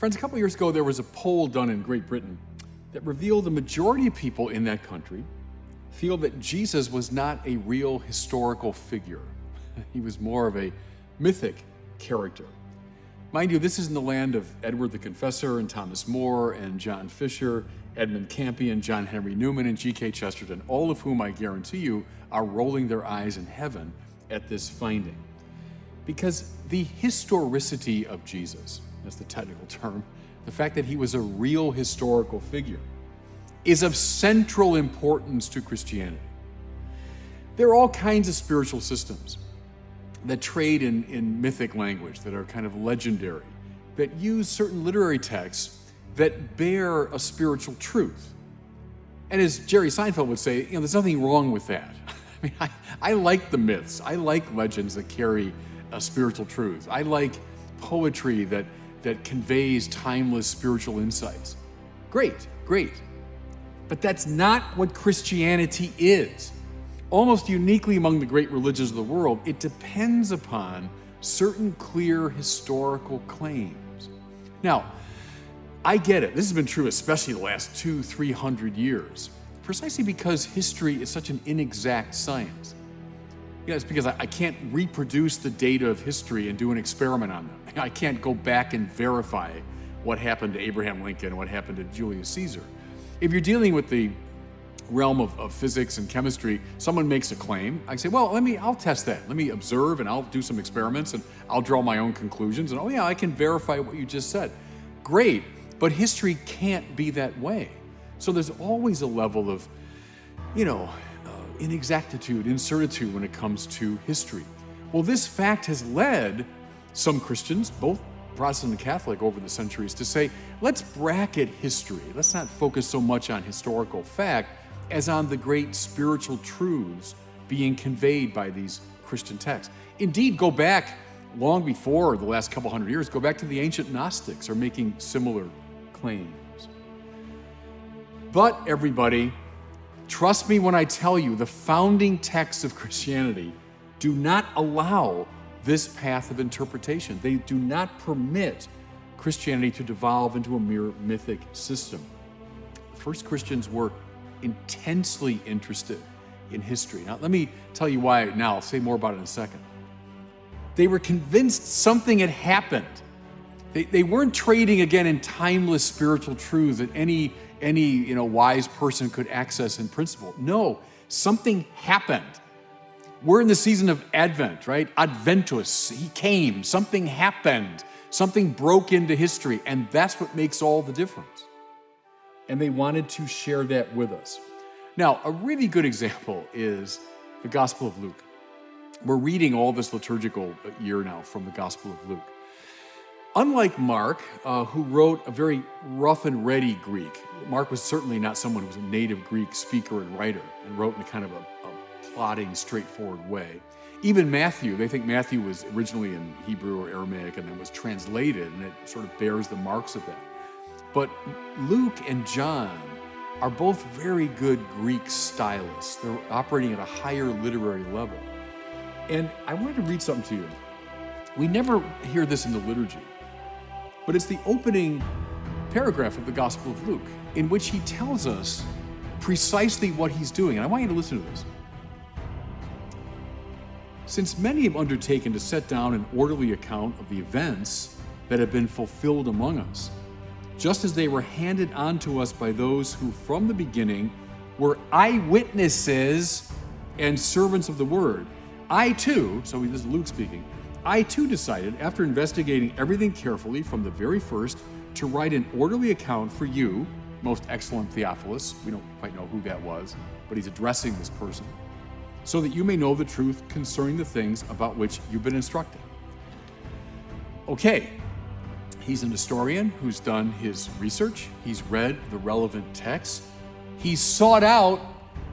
Friends, a couple years ago, there was a poll done in Great Britain that revealed the majority of people in that country feel that Jesus was not a real historical figure. He was more of a mythic character. Mind you, this is in the land of Edward the Confessor and Thomas More and John Fisher, Edmund Campion, John Henry Newman, and G.K. Chesterton, all of whom I guarantee you are rolling their eyes in heaven at this finding. Because the historicity of Jesus, that's the technical term, the fact that he was a real historical figure, is of central importance to Christianity. There are all kinds of spiritual systems that trade in mythic language, that are kind of legendary, that use certain literary texts that bear a spiritual truth. And as Jerry Seinfeld would say, there's nothing wrong with that. I mean, I like the myths. I like legends that carry a spiritual truth. I like poetry that conveys timeless spiritual insights. Great, great. But that's not what Christianity is. Almost uniquely among the great religions of the world, it depends upon certain clear historical claims. Now, I get it. This has been true especially the last 200-300 years, precisely because history is such an inexact science. It's because I can't reproduce the data of history and do an experiment on them. I can't go back and verify what happened to Abraham Lincoln and what happened to Julius Caesar. If you're dealing with the realm of physics and chemistry, someone makes a claim, I say, well, I'll test that. Let me observe and I'll do some experiments and I'll draw my own conclusions and oh yeah, I can verify what you just said. Great, but history can't be that way. So there's always a level of, inexactitude, incertitude when it comes to history. Well, this fact has led some Christians, both Protestant and Catholic over the centuries, to say, let's bracket history. Let's not focus so much on historical fact as on the great spiritual truths being conveyed by these Christian texts. Indeed, go back long before the last couple hundred years, go back to the ancient Gnostics are making similar claims. But everybody, trust me when I tell you, the founding texts of Christianity do not allow this path of interpretation. They do not permit Christianity to devolve into a mere mythic system. First Christians were intensely interested in history. Now, let me tell you why now. I'll say more about it in a second. They were convinced something had happened. They weren't trading again in timeless spiritual truths that any wise person could access in principle. No, something happened. We're in the season of Advent, right? Adventus, he came, something happened, something broke into history, and that's what makes all the difference. And they wanted to share that with us. Now, a really good example is the Gospel of Luke. We're reading all this liturgical year now from the Gospel of Luke. Unlike Mark, who wrote a very rough and ready Greek, Mark was certainly not someone who was a native Greek speaker and writer and wrote in a kind of a plodding, straightforward way. Even Matthew, they think Matthew was originally in Hebrew or Aramaic and then was translated, and it sort of bears the marks of that. But Luke and John are both very good Greek stylists. They're operating at a higher literary level. And I wanted to read something to you. We never hear this in the liturgy, but it's the opening paragraph of the Gospel of Luke, in which he tells us precisely what he's doing. And I want you to listen to this. Since many have undertaken to set down an orderly account of the events that have been fulfilled among us, just as they were handed on to us by those who from the beginning were eyewitnesses and servants of the word, I too, so this is Luke speaking, I too decided, after investigating everything carefully from the very first, to write an orderly account for you, most excellent Theophilus. We don't quite know who that was, but he's addressing this person, so that you may know the truth concerning the things about which you've been instructed. Okay, he's an historian who's done his research. He's read the relevant texts. He's sought out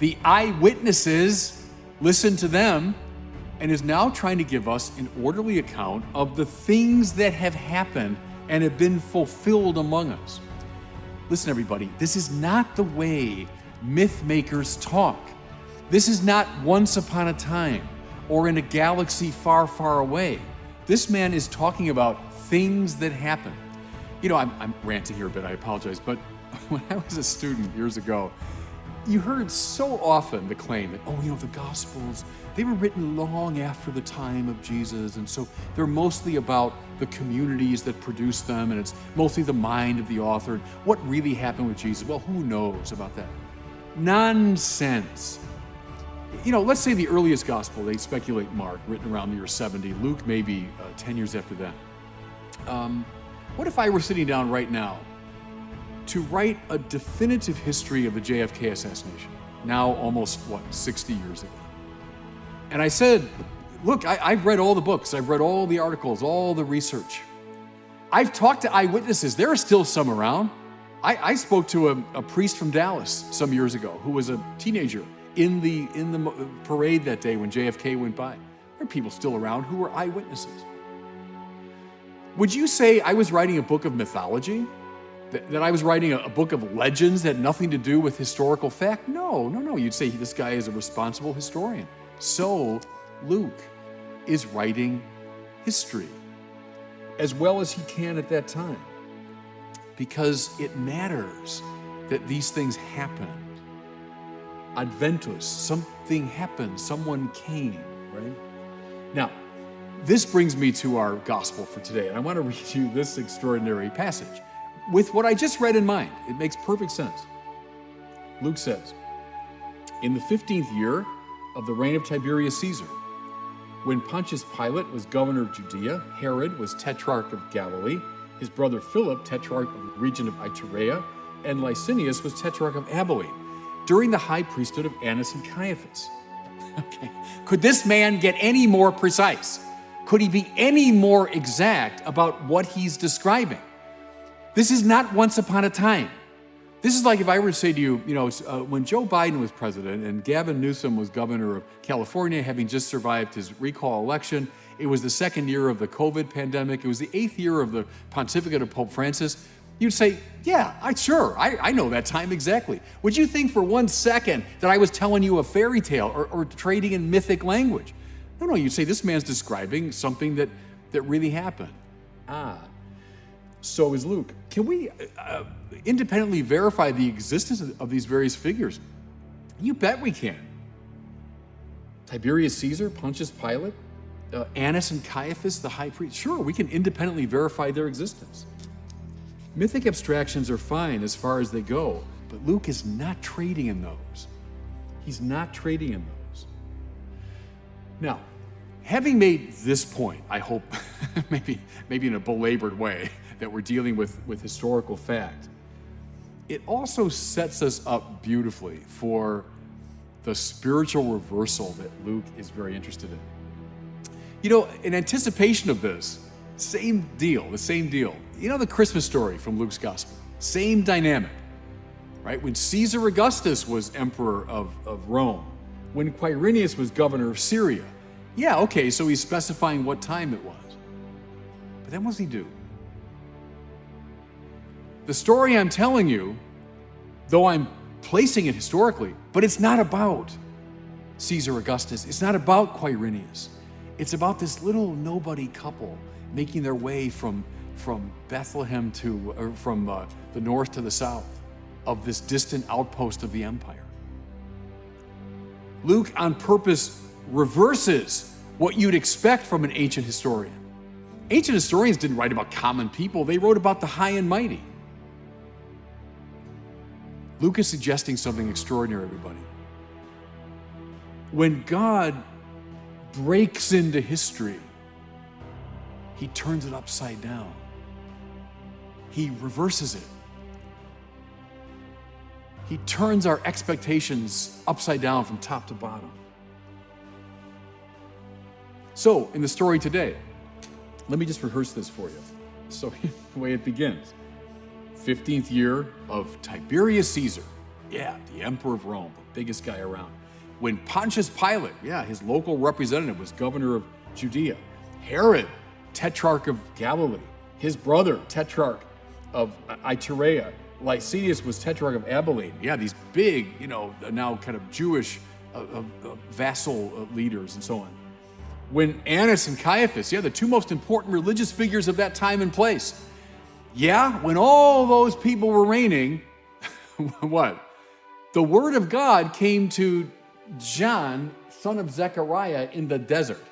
the eyewitnesses, listened to them, and is now trying to give us an orderly account of the things that have happened and have been fulfilled among us. Listen, everybody, this is not the way myth makers talk. This is not once upon a time or in a galaxy far, far away. This man is talking about things that happen. I'm ranting here a bit, I apologize, but when I was a student years ago, you heard so often the claim that, the Gospels, they were written long after the time of Jesus, and so they're mostly about the communities that produced them, and it's mostly the mind of the author. What really happened with Jesus? Well, who knows about that? Nonsense. Let's say the earliest Gospel, they speculate Mark, written around the year 70, Luke maybe 10 years after that. What if I were sitting down right now to write a definitive history of the JFK assassination, now almost, 60 years ago? And I said, look, I've read all the books, I've read all the articles, all the research. I've talked to eyewitnesses. There are still some around. I spoke to a priest from Dallas some years ago who was a teenager in the parade that day when JFK went by. There are people still around who were eyewitnesses. Would you say I was writing a book of mythology? That I was writing a book of legends that had nothing to do with historical fact? No. You'd say this guy is a responsible historian. So Luke is writing history as well as he can at that time, because it matters that these things happened. Adventus, something happened, someone came, right? Now, this brings me to our gospel for today, and I want to read you this extraordinary passage with what I just read in mind. It makes perfect sense. Luke says, in the 15th year of the reign of Tiberius Caesar, when Pontius Pilate was governor of Judea, Herod was tetrarch of Galilee, his brother Philip, tetrarch of the region of Iturea, and Licinius was tetrarch of Abilene, during the high priesthood of Annas and Caiaphas. Okay. Could this man get any more precise? Could he be any more exact about what he's describing? This is not once upon a time. This is like if I were to say to you, when Joe Biden was president and Gavin Newsom was governor of California, having just survived his recall election, it was the second year of the COVID pandemic, it was the 8th year of the pontificate of Pope Francis, you'd say, yeah, I know that time exactly. Would you think for 1 second that I was telling you a fairy tale or trading in mythic language? No, you'd say this man's describing something that really happened. So is Luke. Can we independently verify the existence of these various figures? You bet we can. Tiberius Caesar, Pontius Pilate, Annas and Caiaphas, the high priest. Sure, we can independently verify their existence. Mythic abstractions are fine as far as they go, but Luke is not trading in those. He's not trading in those. Now, having made this point, I hope, maybe in a belabored way, that we're dealing with historical fact, it also sets us up beautifully for the spiritual reversal that Luke is very interested in. In anticipation of this, the same deal. The Christmas story from Luke's gospel, same dynamic, right? When Caesar Augustus was emperor of Rome, when Quirinius was governor of Syria, so he's specifying what time it was. But then what does he do? The story I'm telling you, though I'm placing it historically, but it's not about Caesar Augustus. It's not about Quirinius. It's about this little nobody couple making their way from Bethlehem from the north to the south of this distant outpost of the empire. Luke, on purpose, reverses what you'd expect from an ancient historian. Ancient historians didn't write about common people. They wrote about the high and mighty. Luke is suggesting something extraordinary, everybody. When God breaks into history, he turns it upside down. He reverses it. He turns our expectations upside down from top to bottom. So, in the story today, let me just rehearse this for you. So, the way it begins. 15th year of Tiberius Caesar. The emperor of Rome, the biggest guy around. When Pontius Pilate, his local representative, was governor of Judea. Herod, tetrarch of Galilee. His brother, tetrarch of Iturea. Licinius was tetrarch of Abilene. These big, now kind of Jewish vassal leaders and so on. When Annas and Caiaphas, the two most important religious figures of that time and place. Yeah, when all those people were reigning, what? The word of God came to John, son of Zechariah, in the desert.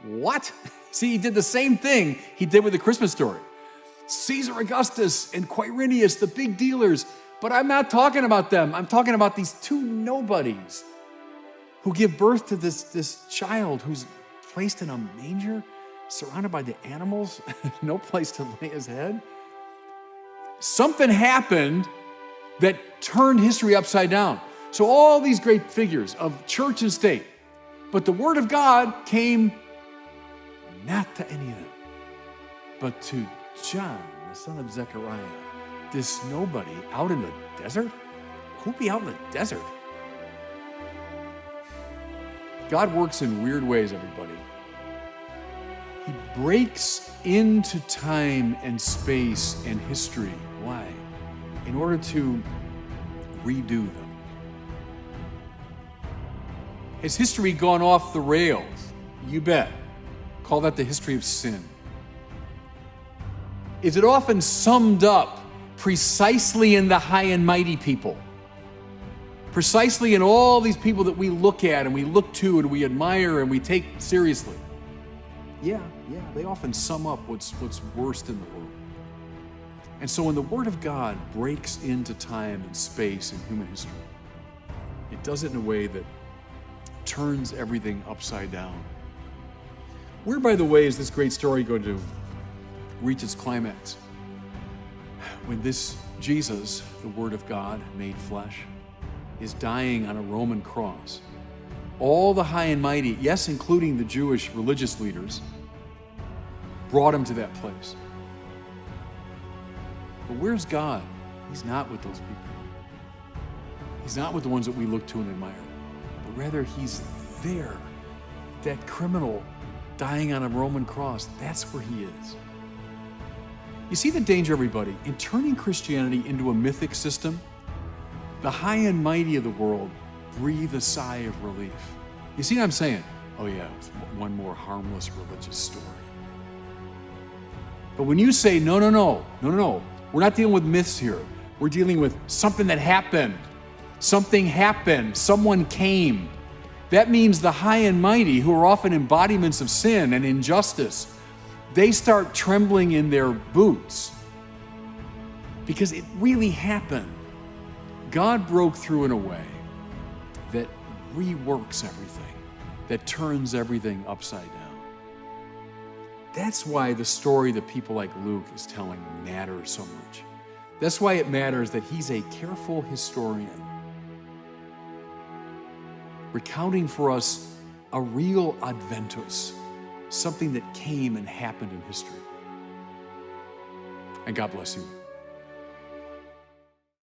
What? See, he did the same thing he did with the Christmas story. Caesar Augustus and Quirinius, the big dealers. But I'm not talking about them. I'm talking about these two nobodies who give birth to this child who's placed in a manger, surrounded by the animals, no place to lay his head. Something happened that turned history upside down. So all these great figures of church and state, but the word of God came not to any of them, but to John, the son of Zechariah, this nobody out in the desert? Who'd be out in the desert? God works in weird ways, everybody. He breaks into time and space and history. Why? In order to redo them. Has history gone off the rails? You bet. Call that the history of sin. Is it often summed up precisely in the high and mighty people? Precisely in all these people that we look at and we look to and we admire and we take seriously? Yeah, they often sum up what's worst in the world. And so when the Word of God breaks into time and space and human history, it does it in a way that turns everything upside down. Where, by the way, is this great story going to reach its climax? When this Jesus, the Word of God made flesh, is dying on a Roman cross. All the high and mighty, yes, including the Jewish religious leaders, brought him to that place. But where's God? He's not with those people. He's not with the ones that we look to and admire, but rather he's there, that criminal dying on a Roman cross. That's where he is. You see the danger, everybody, in turning Christianity into a mythic system? The high and mighty of the world breathe a sigh of relief. You see what I'm saying? Oh yeah, one more harmless religious story. But when you say, no, we're not dealing with myths here. We're dealing with something that happened. Something happened. Someone came. That means the high and mighty, who are often embodiments of sin and injustice, they start trembling in their boots because it really happened. God broke through in a way that reworks everything, that turns everything upside down. That's why the story that people like Luke is telling matters so much. That's why it matters that he's a careful historian, recounting for us a real adventus, something that came and happened in history. And God bless you.